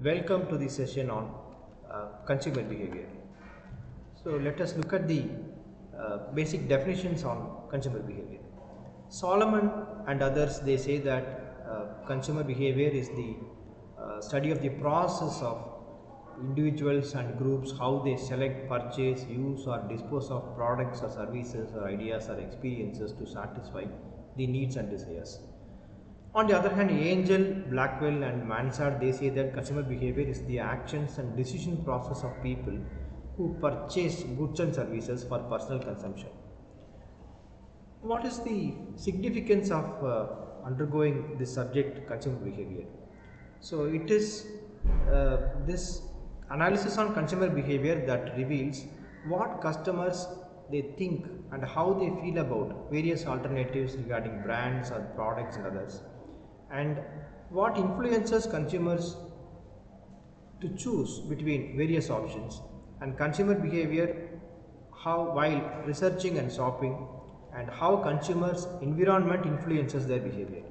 Welcome to the session on consumer behavior. So let us look at the basic definitions on consumer behavior. Solomon and others, they say that consumer behavior is the study of the process of individuals and groups, how they select, purchase, use or dispose of products or services or ideas or experiences to satisfy the needs and desires. On the other hand, Angel, Blackwell and Mansard, they say that consumer behavior is the actions and decision process of people who purchase goods and services for personal consumption. What is the significance of undergoing this subject, consumer behavior? So it is this analysis on consumer behavior that reveals what customers they think and how they feel about various alternatives regarding brands or products and others, and what influences consumers to choose between various options, and consumer behavior how while researching and shopping, and how consumers environment influences their behavior,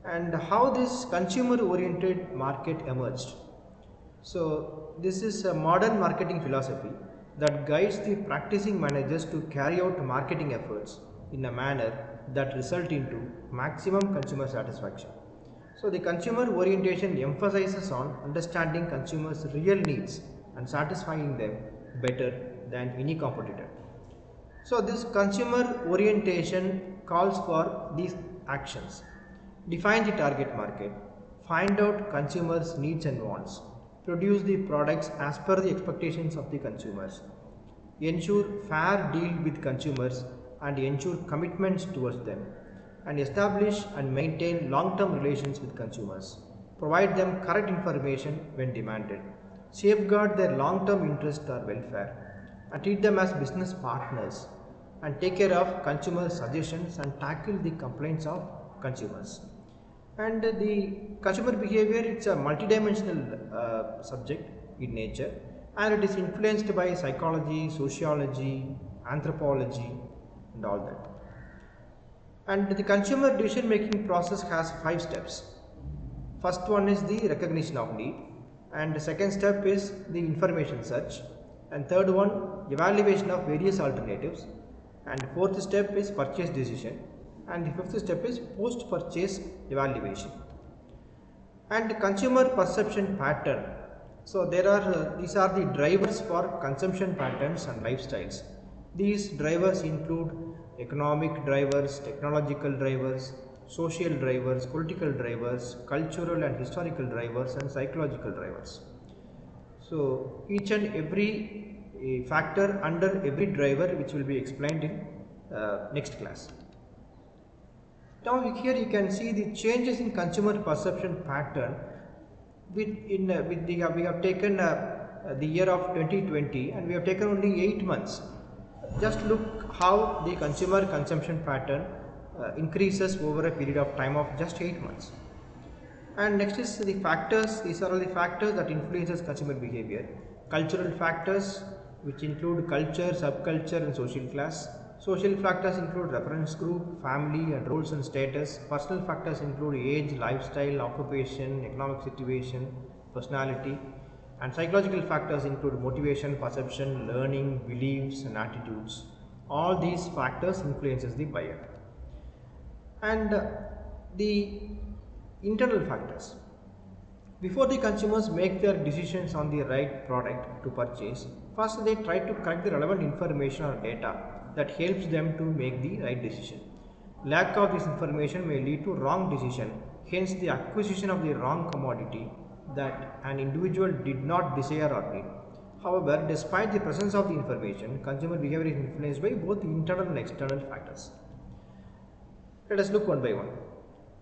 and how this consumer oriented market emerged. So this is a modern marketing philosophy that guides the practicing managers to carry out marketing efforts in a manner that result into maximum consumer satisfaction. So the consumer orientation emphasizes on understanding consumers' real needs and satisfying them better than any competitor. So this consumer orientation calls for these actions: define the target market, find out consumers' needs and wants, produce the products as per the expectations of the consumers, ensure fair deal with consumers and ensure commitments towards them, and establish and maintain long-term relations with consumers, provide them correct information when demanded, safeguard their long-term interest or welfare, and treat them as business partners, and take care of consumer suggestions and tackle the complaints of consumers. And the consumer behavior, it's a multidimensional subject in nature, and it is influenced by psychology, sociology, anthropology and all that. And the consumer decision making process has 5 steps. First one is the recognition of need, and the second step is the information search, and third one evaluation of various alternatives, and fourth step is purchase decision, and the fifth step is post purchase evaluation. And consumer perception pattern, so there are these are the drivers for consumption patterns and lifestyles. These drivers include economic drivers, technological drivers, social drivers, political drivers, cultural and historical drivers, and psychological drivers. So each and every factor under every driver, which will be explained in next class. Now here you can see the changes in consumer perception pattern we have taken the year of 2020, and we have taken only 8 months. Just look how the consumer consumption pattern increases over a period of time of just 8 months. And next is the factors. These are all the factors that influences consumer behavior. Cultural factors, which include culture, subculture and social class. Social factors include reference group, family and roles and status. Personal factors include age, lifestyle, occupation, economic situation, personality. And psychological factors include motivation, perception, learning, beliefs and attitudes. All these factors influences the buyer. And the internal factors. Before the consumers make their decisions on the right product to purchase, first they try to collect the relevant information or data that helps them to make the right decision. Lack of this information may lead to wrong decision, hence the acquisition of the wrong commodity that an individual did not desire or need. However, despite the presence of the information, consumer behavior is influenced by both internal and external factors. Let us look one by one.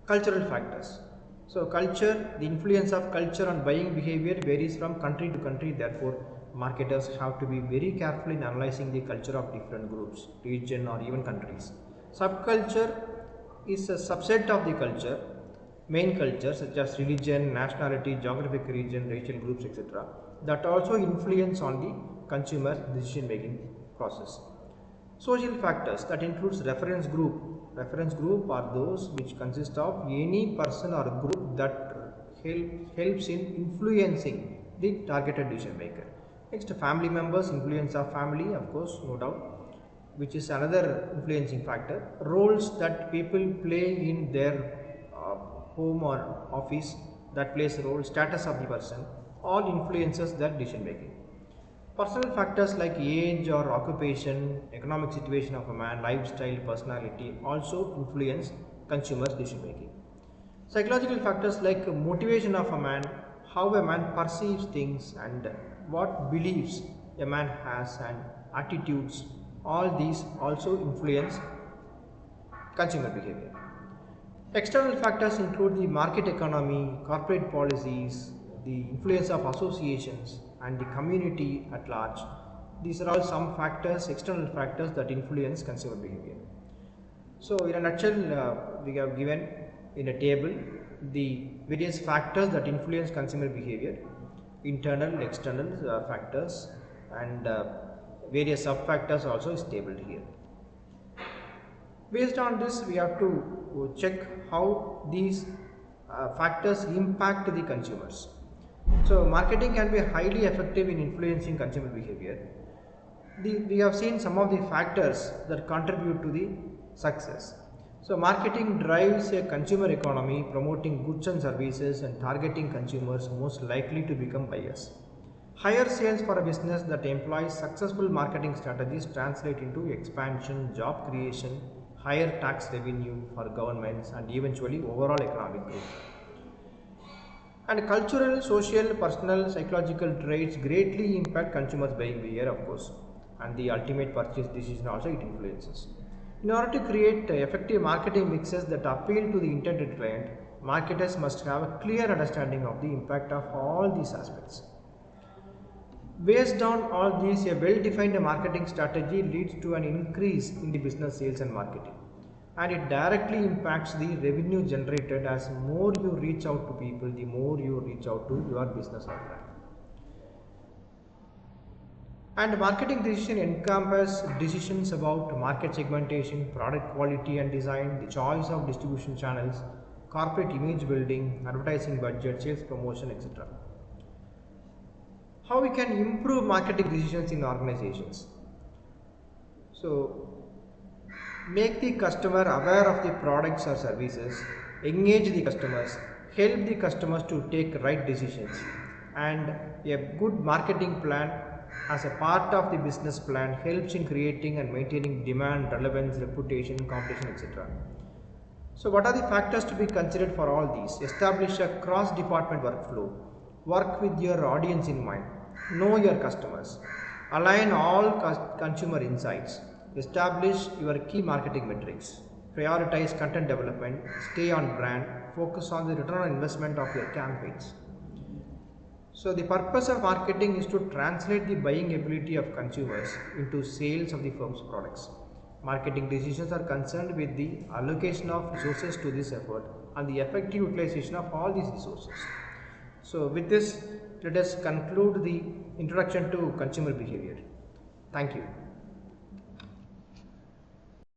Cultural factors. So culture, the influence of culture on buying behavior varies from country to country. Therefore, marketers have to be very careful in analyzing the culture of different groups, region or even countries. Subculture is a subset of the culture, main culture such as religion, nationality, geographic region, racial groups, etc. that also influence on the consumer decision making process. Social factors, that includes reference group. Reference group are those which consist of any person or group that helps in influencing the targeted decision maker. Next, family members, influence of family, of course, no doubt, which is another influencing factor. Roles that people play in their home or office, that plays a role. Status of the person, all influences their decision making. Personal factors like age or occupation, economic situation of a man, lifestyle, personality also influence consumers' decision making. Psychological factors like motivation of a man, how a man perceives things and what beliefs a man has and attitudes, all these also influence consumer behavior. External factors include the market economy, corporate policies, the influence of associations and the community at large. These are all some factors, external factors that influence consumer behavior. So in a nutshell, we have given in a table the various factors that influence consumer behavior, internal, external factors, and various sub factors also is tabled here. Based on this, we have to check how these factors impact the consumers. So marketing can be highly effective in influencing consumer behavior. We have seen some of the factors that contribute to the success. So marketing drives a consumer economy, promoting goods and services and targeting consumers most likely to become buyers. Higher sales for a business that employs successful marketing strategies translate into expansion, job creation, higher tax revenue for governments, and eventually overall economic growth. And cultural, social, personal, psychological traits greatly impact consumers' buying behavior, of course, and the ultimate purchase decision also it influences. In order to create effective marketing mixes that appeal to the intended client, marketers must have a clear understanding of the impact of all these aspects. Based on all these, a well-defined marketing strategy leads to an increase in the business sales and marketing, and it directly impacts the revenue generated. As more you reach out to people, the more you reach out to your business or brand. And marketing decision encompass decisions about market segmentation, product quality and design, the choice of distribution channels, corporate image building, advertising budget, sales promotion, etc. How we can improve marketing decisions in organizations? So, make the customer aware of the products or services, engage the customers, help the customers to take right decisions, and a good marketing plan as a part of the business plan helps in creating and maintaining demand, relevance, reputation, competition, etc. So what are the factors to be considered for all these? Establish a cross-department workflow. Work with your audience in mind. Know your customers. Align all consumer insights. Establish your key marketing metrics. Prioritize content development. Stay on brand. Focus on the return on investment of your campaigns. So the purpose of marketing is to translate the buying ability of consumers into sales of the firm's products. Marketing decisions are concerned with the allocation of resources to this effort and the effective utilization of all these resources. So with this, let us conclude the introduction to consumer behavior. Thank you.